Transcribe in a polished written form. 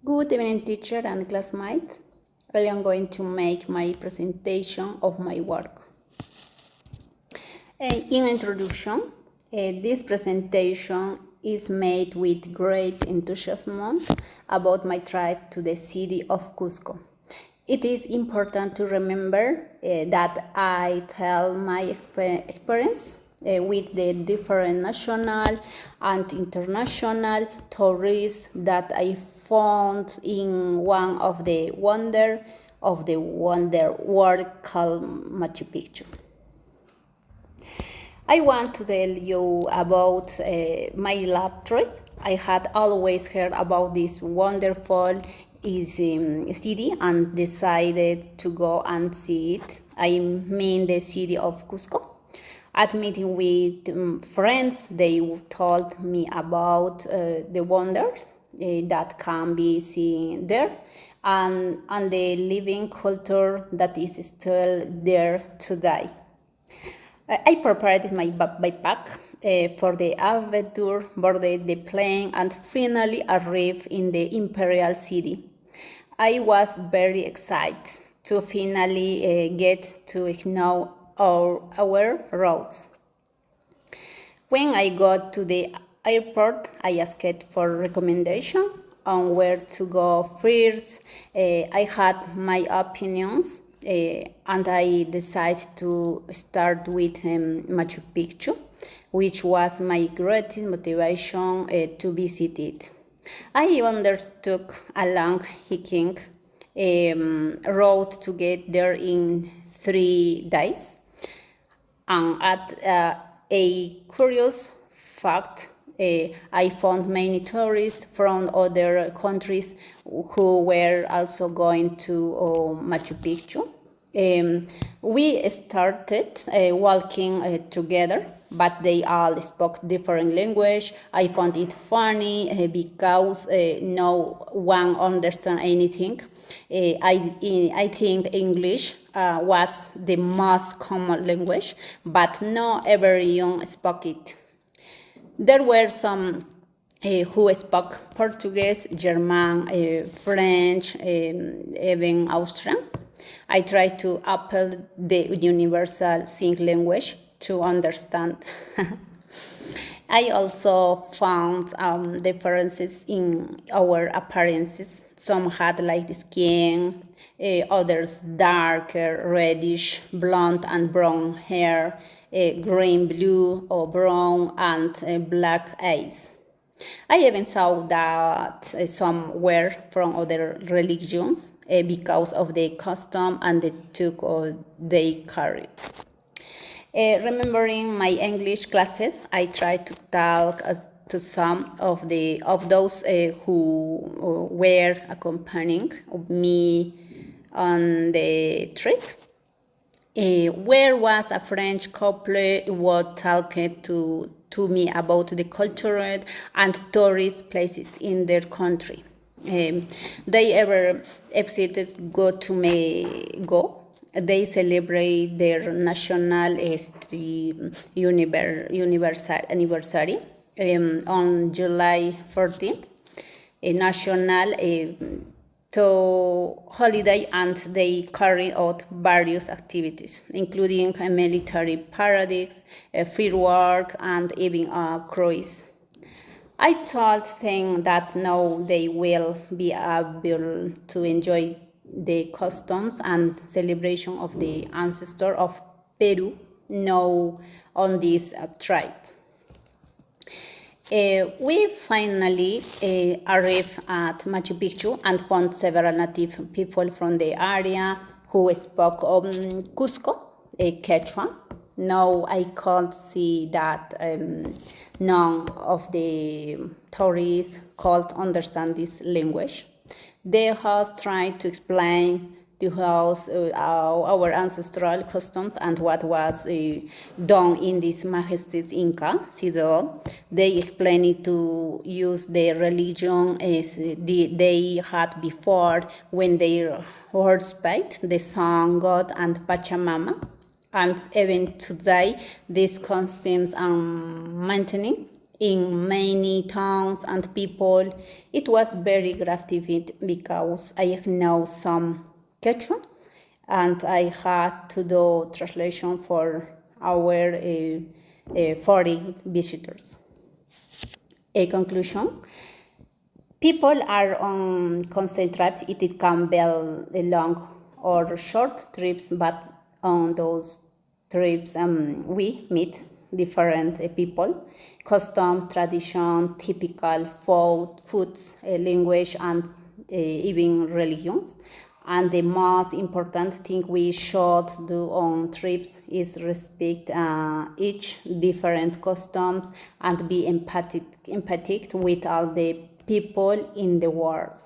Good evening, teacher and classmate. I am going to make my presentation of my work. In introduction, this presentation is made with great enthusiasm about my trip to the city of Cusco. It is important to remember that I tell my experience with the different national and international tourists that I found in one of the wonder world called Machu Picchu. I want to tell you about my lab trip. I had always heard about this wonderful city and decided to go and see it. I mean the city of Cusco. At meeting with friends, they told me about the wonders that can be seen there and the living culture that is still there today. I prepared my backpack for the adventure, boarded the plane, and finally arrived in the imperial city. I was very excited to finally get to know our roads. When I got to the airport, I asked for recommendation on where to go first. I had my opinions, and I decided to start with Machu Picchu, which was my greatest motivation to visit it. I undertook a long hiking road to get there in 3 days. And at a curious fact, I found many tourists from other countries who were also going to Machu Picchu. We started walking together, but they all spoke different language. I found it funny because no one understand anything. I think English was the most common language, but not everyone spoke it. There were some who spoke Portuguese, German, French, even Austrian. I tried to apply the universal sign language to understand. I also found differences in our appearances. Some had light skin, others darker, reddish, blonde and brown hair, green, blue, or brown and black eyes. I even saw that some were from other religions because of the custom and the talk they carried. Remembering my English classes, I tried to talk to some of those who were accompanying me on the trip. Where was a French couple who talked to me about the cultural and tourist places in their country. They ever visited go to me go. They celebrate their national history anniversary on July 14th, a national to holiday, and they carry out various activities, including a military parades, firework, and even a cruise. I told them that now they will be able to enjoy the customs and celebration of the ancestor of Peru now on this tribe. We finally arrived at Machu Picchu and found several native people from the area who spoke Cusco, Quechua. Now I could see that none of the tourists could understand this language. The host tried to explain to us our ancestral customs and what was done in this majestic Inca citadel. They explained it to use the religion as they had before when they worshipped the sun god and Pachamama. And even today, these customs are maintaining in many towns and people. It was very gratifying because I know some Quechua and I had to do translation for our foreign visitors. A conclusion: people are on constant trips. It can be long or short trips, but on those trips we meet different people, custom, tradition, typical foods, language, and even religions. And the most important thing we should do on trips is respect each different customs and be empathic with all the people in the world.